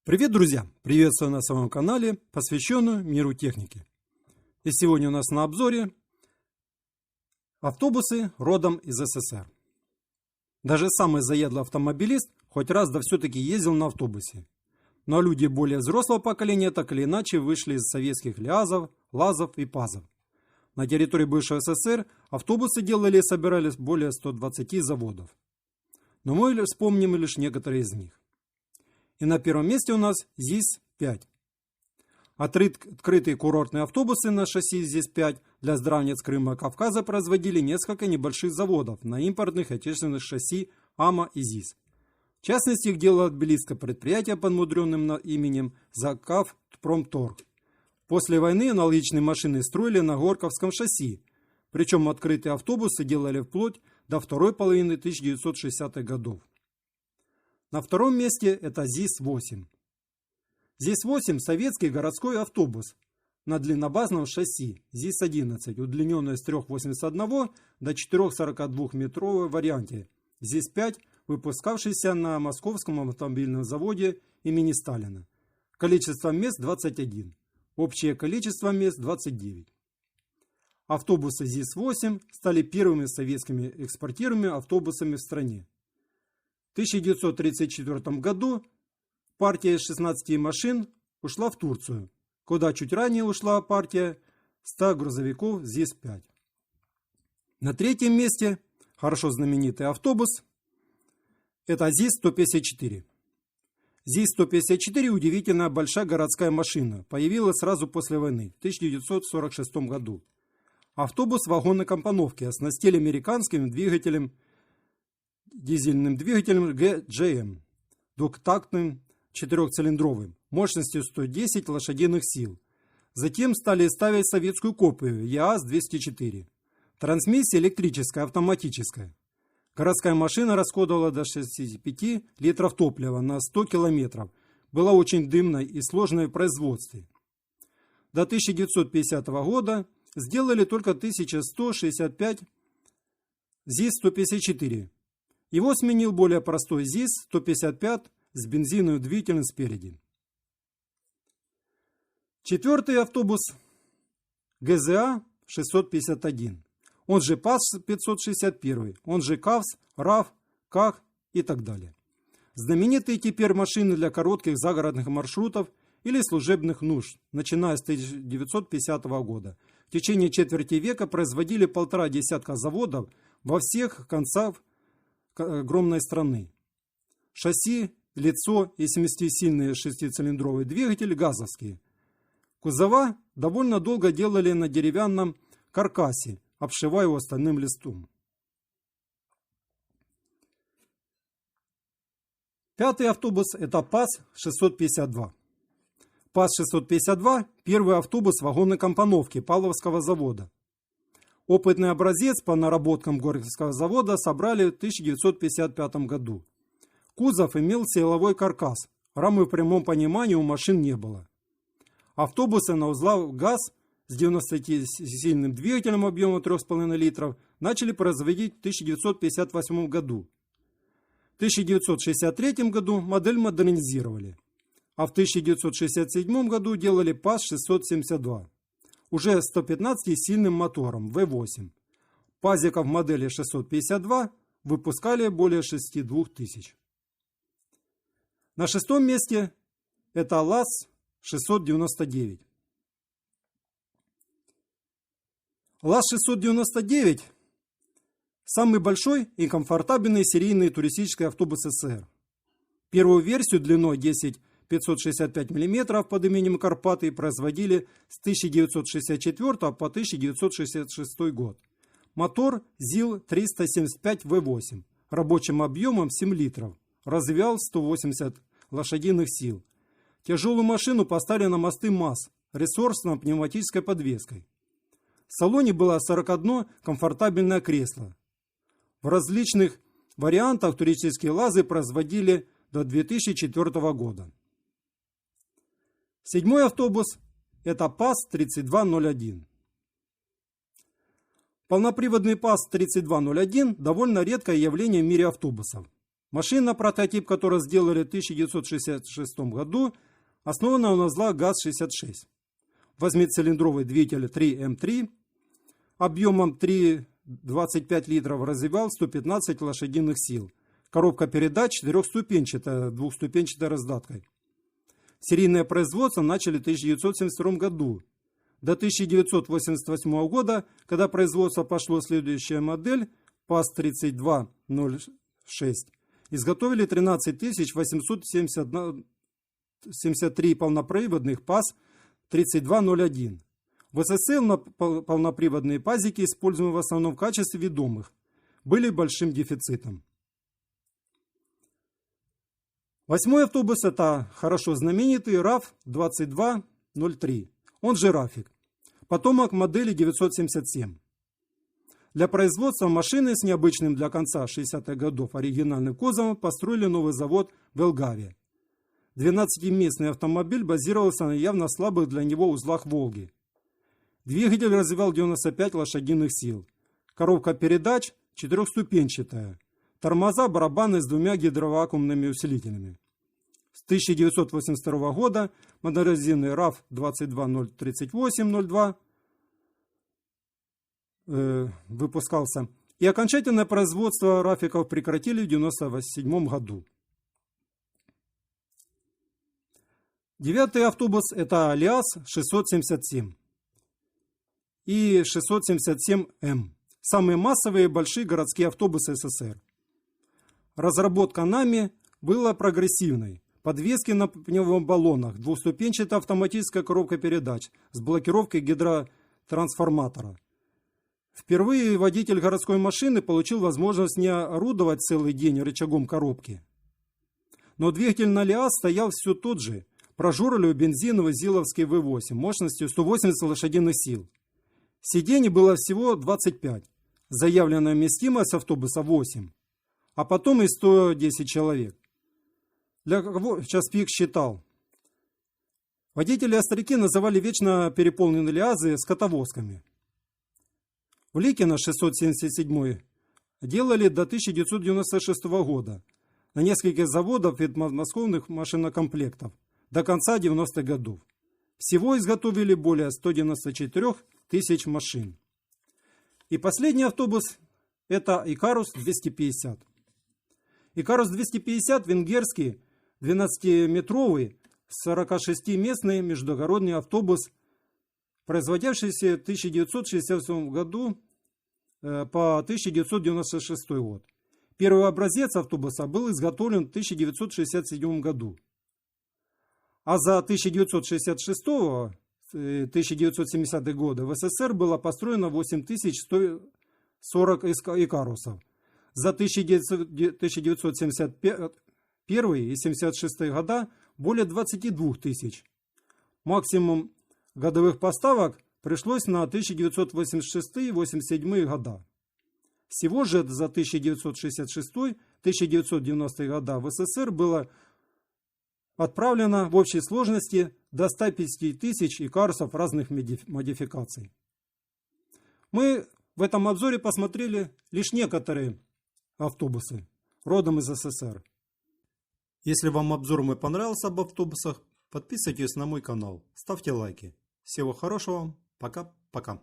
Привет, друзья! Приветствую на своем канале, посвященную миру техники. И сегодня у нас на обзоре автобусы родом из СССР. Даже самый заядлый автомобилист хоть раз да все-таки ездил на автобусе. Но люди более взрослого поколения так или иначе вышли из советских ЛиАЗов, ЛАЗов и ПАЗов. На территории бывшего СССР автобусы делали и собирали более 120 заводов. Но мы вспомним лишь некоторые из них. И на первом месте у нас ЗИС-5. Открытые курортные автобусы на шасси ЗИС-5 для здравниц Крыма и Кавказа производили несколько небольших заводов на импортных отечественных шасси АМА и ЗИС. В частности, их делало тбилисское предприятие под мудренным именем Закавпромторг. После войны аналогичные машины строили на Горьковском шасси, причем открытые автобусы делали вплоть до второй половины 1960-х годов. На втором месте это ЗИС-8. ЗИС-8 – советский городской автобус на длиннобазном шасси ЗИС-11, удлиненное с 3,81 до 4,42-метровой варианте ЗИС-5, выпускавшийся на Московском автомобильном заводе имени Сталина. Количество мест 21, общее количество мест 29. Автобусы ЗИС-8 стали первыми советскими экспортируемыми автобусами в стране. В 1934 году партия из 16 машин ушла в Турцию, куда чуть ранее ушла партия 100 грузовиков ЗИС-5. На третьем месте хорошо знаменитый автобус – это ЗИС-154. ЗИС-154 – удивительно большая городская машина, появилась сразу после войны, в 1946 году. Автобус вагонной компоновки оснастили американским дизельным двигателем GM, двухтактным четырехцилиндровым, мощностью 110 лошадиных сил. Затем стали ставить советскую копию ЕАЗ-204. Трансмиссия электрическая, автоматическая. Городская машина расходовала до 65 литров топлива на 100 километров. Была очень дымной и сложной в производстве. До 1950 года сделали только 1165 ЗИС-154. Его сменил более простой ЗИС-155 с бензиновым двигателем спереди. Четвертый автобус ГЗА-651, он же ПАЗ-561, он же КАВС, РАВ, КАХ и так далее. Знаменитые теперь машины для коротких загородных маршрутов или служебных нужд, начиная с 1950 года. В течение четверти века производили 1,5 десятка заводов во всех концах огромной страны. Шасси, лицо и 70-сильный шестицилиндровый двигатель газовские. Кузова довольно долго делали на деревянном каркасе, обшивая его стальным листом. Пятый автобус – это ПАЗ-652. ПАЗ-652 – первый автобус вагонной компоновки Павловского завода. Опытный образец по наработкам Горьковского завода собрали в 1955 году. Кузов имел силовой каркас, рамы в прямом понимании у машин не было. Автобусы на узлах ГАЗ с 90-сильным двигателем объемом 3,5 литров начали производить в 1958 году. В 1963 году модель модернизировали, а в 1967 году делали ПАЗ-672. Уже 115-сильным мотором V8. Пазиков модели 652 выпускали более 62 тысяч. На шестом месте это ЛАЗ-699. ЛАЗ-699 – самый большой и комфортабельный серийный туристический автобус СССР. Первую версию длиной 10,565 мм под именем Карпаты производили с 1964 по 1966 год. Мотор ЗИЛ-375В8 рабочим объемом 7 литров, развивал 180 лошадиных сил. Тяжелую машину поставили на мосты МАЗ, рессорсно-пневматической подвеской. В салоне было 41 комфортабельное кресло. В различных вариантах туристические ЛАЗы производили до 2004 года. Седьмой автобус – это ПАЗ-3201. Полноприводный ПАЗ-3201 – довольно редкое явление в мире автобусов. Машина, прототип которой сделали в 1966 году, основана на узлах ГАЗ-66. Восьмицилиндровый двигатель 3М3 объемом 3,25 литров развивал 115 лошадиных сил. Коробка передач четырехступенчатая, двухступенчатой раздаткой. Серийное производство начали в 1972 году. До 1988 года, когда производство пошло, следующая модель ПАЗ-3206, изготовили 13 873 полноприводных ПАЗ-3201. В СССР полноприводные пазики, используемые в основном в качестве ведомых, были большим дефицитом. Восьмой автобус – это хорошо знаменитый РАФ-2203, он же Рафик, потомок модели 977. Для производства машины с необычным для конца 60-х годов оригинальным кузовом построили новый завод в Елгаве. 12-местный автомобиль базировался на явно слабых для него узлах Волги. Двигатель развивал 95 лошадиных сил. Коробка передач четырехступенчатая. Тормоза, барабаны с двумя гидровакуумными усилителями. С 1982 года модернизированный РАФ-223802 выпускался. И окончательное производство рафиков прекратили в 1997 году. Девятый автобус – это ЛиАЗ-677 и 677М. Самые массовые большие городские автобусы СССР. Разработка нами была прогрессивной. Подвески на пневмобаллонах, двухступенчатая автоматическая коробка передач с блокировкой гидротрансформатора. Впервые водитель городской машины получил возможность не орудовать целый день рычагом коробки. Но двигатель на ЛиАЗ стоял все тот же. Прожорливый бензиновый ЗИЛовский V8 мощностью 180 лошадиных сил. Сидений было всего 25. Заявленная вместимость автобуса 8. А потом и 110 человек. Для кого час пик считал? Водители-остряки называли вечно переполненные ЛиАЗы скотовозками. В Ликино 677 делали до 1996 года на нескольких заводах и подмосковных машинокомплектов до конца 90-х годов. Всего изготовили более 194 тысяч машин. И последний автобус – это Икарус 250. Икарус 250 – венгерский 12-метровый 46-местный междугородний автобус, производившийся в 1967 году по 1996 год. Первый образец автобуса был изготовлен в 1967 году. А за 1966-1970 годы в СССР было построено 8140 Икарусов. За 1971 и 1976 года более 22 тысяч. Максимум годовых поставок пришлось на 1986 и 1987 года. Всего же за 1966-1990 года в СССР было отправлено в общей сложности до 150 тысяч икарусов разных модификаций. Мы в этом обзоре посмотрели лишь некоторые автобусы родом из СССР. Если вам обзор мой понравился об автобусах, подписывайтесь на мой канал, ставьте лайки. Всего хорошего, пока-пока.